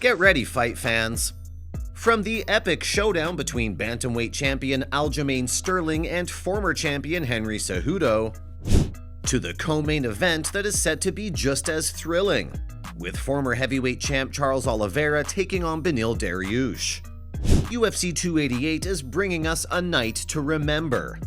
Get ready, fight fans. From the epic showdown between bantamweight champion Aljamain Sterling and former champion Henry Cejudo, to the co-main event that is set to be just as thrilling, with former heavyweight champ Charles Oliveira taking on Beneil Dariush. UFC 288 is bringing us a night to remember.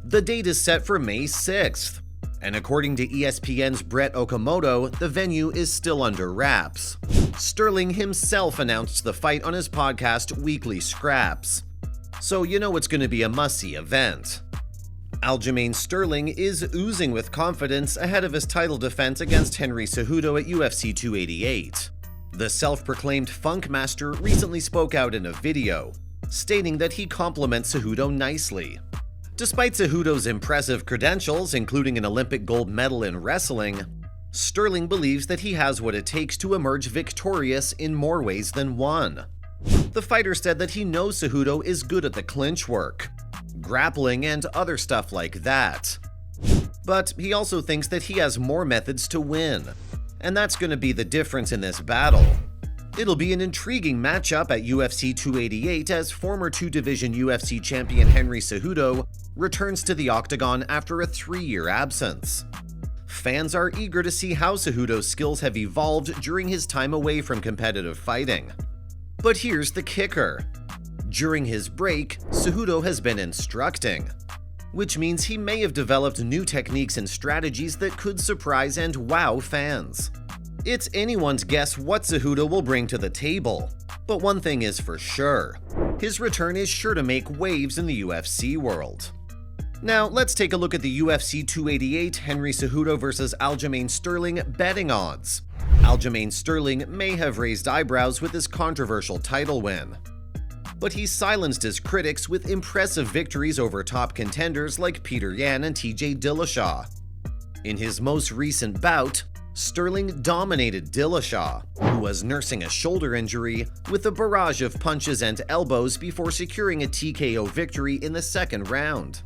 The date is set for May 6th, and according to ESPN's Brett Okamoto, the venue is still under wraps. Sterling himself announced the fight on his podcast Weekly Scraps, so you know it's going to be a must-see event. Aljamain Sterling is oozing with confidence ahead of his title defense against Henry Cejudo at UFC 288. The self-proclaimed funk master recently spoke out in a video, stating that he compliments Cejudo nicely. Despite Cejudo's impressive credentials, including an Olympic gold medal in wrestling, Sterling believes that he has what it takes to emerge victorious in more ways than one. The fighter said that he knows Cejudo is good at the clinch work, grappling, and other stuff like that. But he also thinks that he has more methods to win, and that's going to be the difference in this battle. It'll be an intriguing matchup at UFC 288 as former two-division UFC champion Henry Cejudo returns to the octagon after a 3-year absence. Fans are eager to see how Cejudo's skills have evolved during his time away from competitive fighting. But here's the kicker. During his break, Cejudo has been instructing, which means he may have developed new techniques and strategies that could surprise and wow fans. It's anyone's guess what Cejudo will bring to the table, but one thing is for sure. His return is sure to make waves in the UFC world. Now, let's take a look at the UFC 288 Henry Cejudo vs. Aljamain Sterling betting odds. Aljamain Sterling may have raised eyebrows with his controversial title win, but he silenced his critics with impressive victories over top contenders like Peter Yan and TJ Dillashaw. In his most recent bout, Sterling dominated Dillashaw, who was nursing a shoulder injury, with a barrage of punches and elbows before securing a TKO victory in the second round.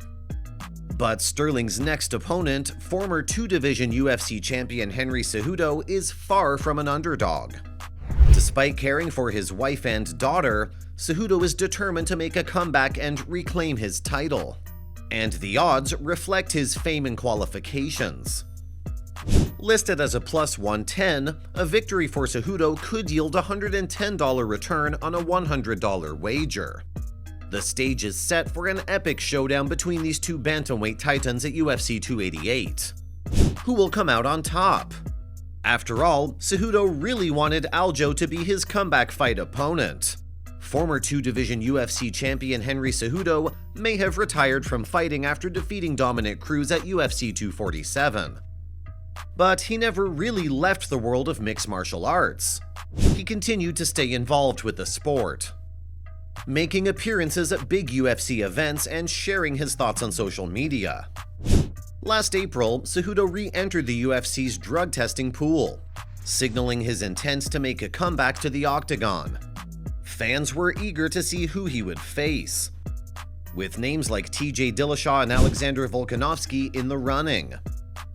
But Sterling's next opponent, former two-division UFC champion Henry Cejudo, is far from an underdog. Despite caring for his wife and daughter, Cejudo is determined to make a comeback and reclaim his title. And the odds reflect his fame and qualifications. Listed as a plus 110, a victory for Cejudo could yield a $110 return on a $100 wager. The stage is set for an epic showdown between these two bantamweight titans at UFC 288. Who will come out on top? After all, Cejudo really wanted Aljo to be his comeback fight opponent. Former two-division UFC champion Henry Cejudo may have retired from fighting after defeating Dominic Cruz at UFC 247. But he never really left the world of mixed martial arts. He continued to stay involved with the sport, making appearances at big UFC events and sharing his thoughts on social media. Last April, Cejudo re-entered the UFC's drug testing pool, signaling his intent to make a comeback to the octagon. Fans were eager to see who he would face, with names like TJ Dillashaw and Alexander Volkanovski in the running.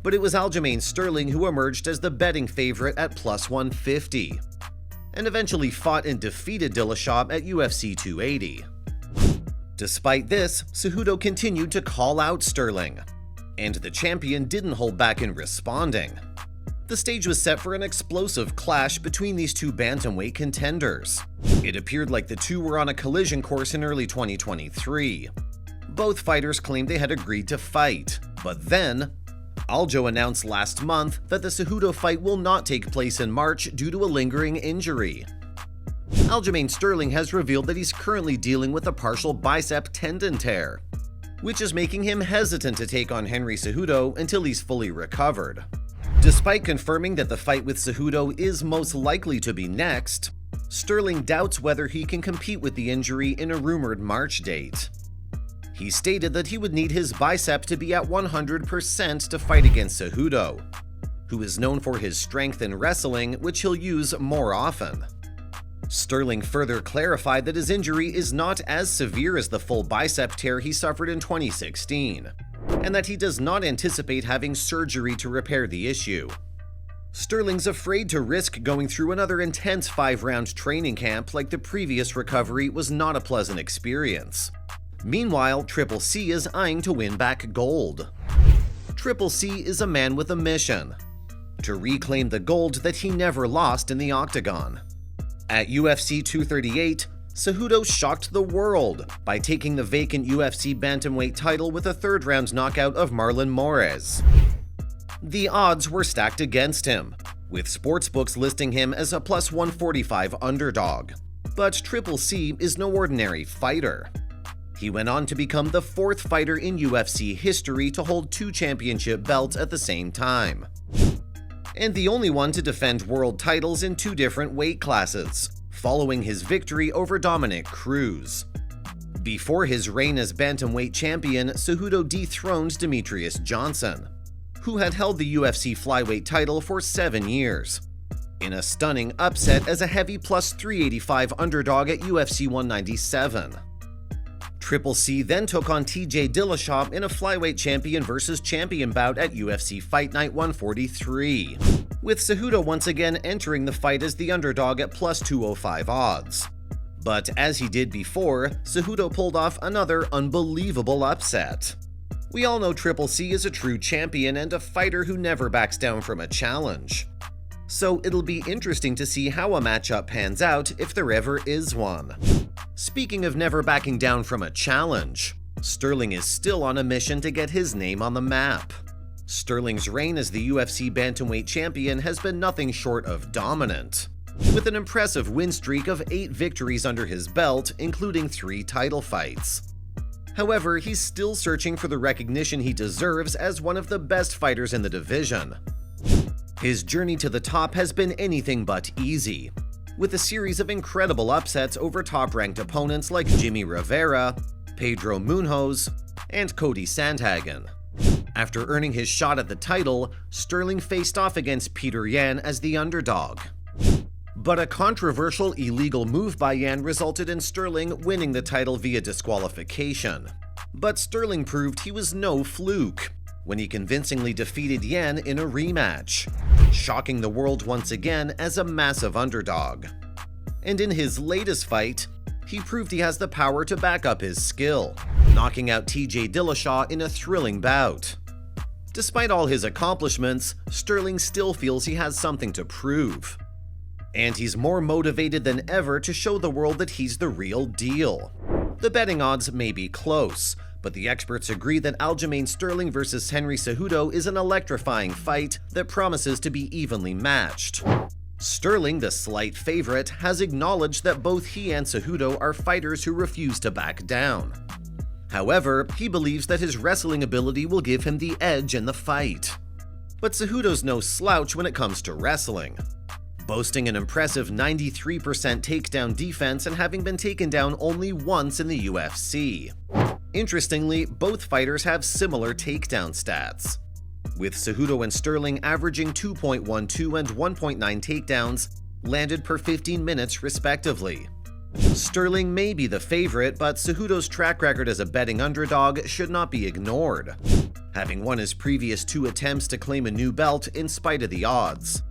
But it was Aljamain Sterling who emerged as the betting favorite at plus 150. And eventually fought and defeated Dillashaw at UFC 280. Despite this, Cejudo continued to call out Sterling, and the champion didn't hold back in responding. The stage was set for an explosive clash between these two bantamweight contenders. It appeared like the two were on a collision course in early 2023. Both fighters claimed they had agreed to fight, but then Aljo announced last month that the Cejudo fight will not take place in March due to a lingering injury. Aljamain Sterling has revealed that he's currently dealing with a partial bicep tendon tear, which is making him hesitant to take on Henry Cejudo until he's fully recovered. Despite confirming that the fight with Cejudo is most likely to be next, Sterling doubts whether he can compete with the injury in a rumored March date. He stated that he would need his bicep to be at 100% to fight against Cejudo, who is known for his strength in wrestling, which he'll use more often. Sterling further clarified that his injury is not as severe as the full bicep tear he suffered in 2016, and that he does not anticipate having surgery to repair the issue. Sterling's afraid to risk going through another intense 5-round training camp like the previous recovery was not a pleasant experience. Meanwhile, Triple C is eyeing to win back gold. Triple C is a man with a mission: to reclaim the gold that he never lost in the octagon. At UFC 238, Cejudo shocked the world by taking the vacant UFC bantamweight title with a third-round knockout of Marlon Moraes. The odds were stacked against him, with sportsbooks listing him as a plus 145 underdog. But Triple C is no ordinary fighter. He went on to become the 4th fighter in UFC history to hold 2 championship belts at the same time, and the only one to defend world titles in 2 different weight classes, following his victory over Dominic Cruz. Before his reign as bantamweight champion, Cejudo dethroned Demetrius Johnson, who had held the UFC flyweight title for 7 years, in a stunning upset as a heavy plus 385 underdog at UFC 197. Triple C then took on TJ Dillashaw in a flyweight champion versus champion bout at UFC Fight Night 143, with Cejudo once again entering the fight as the underdog at plus 205 odds. But as he did before, Cejudo pulled off another unbelievable upset. We all know Triple C is a true champion and a fighter who never backs down from a challenge. So it'll be interesting to see how a matchup pans out if there ever is one. Speaking of never backing down from a challenge, Sterling is still on a mission to get his name on the map. Sterling's reign as the UFC bantamweight champion has been nothing short of dominant, with an impressive win streak of 8 victories under his belt, including 3 title fights. However, he's still searching for the recognition he deserves as one of the best fighters in the division. His journey to the top has been anything but easy, with a series of incredible upsets over top-ranked opponents like Jimmy Rivera, Pedro Munhoz, and Cody Sandhagen. After earning his shot at the title, Sterling faced off against Peter Yan as the underdog. But a controversial illegal move by Yan resulted in Sterling winning the title via disqualification. But Sterling proved he was no fluke when he convincingly defeated Yan in a rematch, shocking the world once again as a massive underdog. And in his latest fight, he proved he has the power to back up his skill, knocking out TJ Dillashaw in a thrilling bout. Despite all his accomplishments, Sterling still feels he has something to prove. And he's more motivated than ever to show the world that he's the real deal. The betting odds may be close, but the experts agree that Aljamain Sterling versus Henry Cejudo is an electrifying fight that promises to be evenly matched. Sterling, the slight favorite, has acknowledged that both he and Cejudo are fighters who refuse to back down. However, he believes that his wrestling ability will give him the edge in the fight. But Cejudo's no slouch when it comes to wrestling, boasting an impressive 93% takedown defense and having been taken down only once in the UFC. Interestingly, both fighters have similar takedown stats, with Cejudo and Sterling averaging 2.12 and 1.9 takedowns landed per 15 minutes respectively. Sterling may be the favorite, but Cejudo's track record as a betting underdog should not be ignored, having won his previous 2 attempts to claim a new belt in spite of the odds.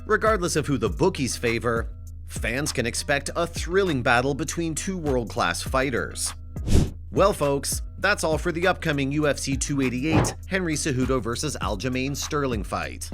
Regardless of who the bookies favor, fans can expect a thrilling battle between 2 world-class fighters. Well folks, that's all for the upcoming UFC 288 Henry Cejudo vs Aljamain Sterling fight.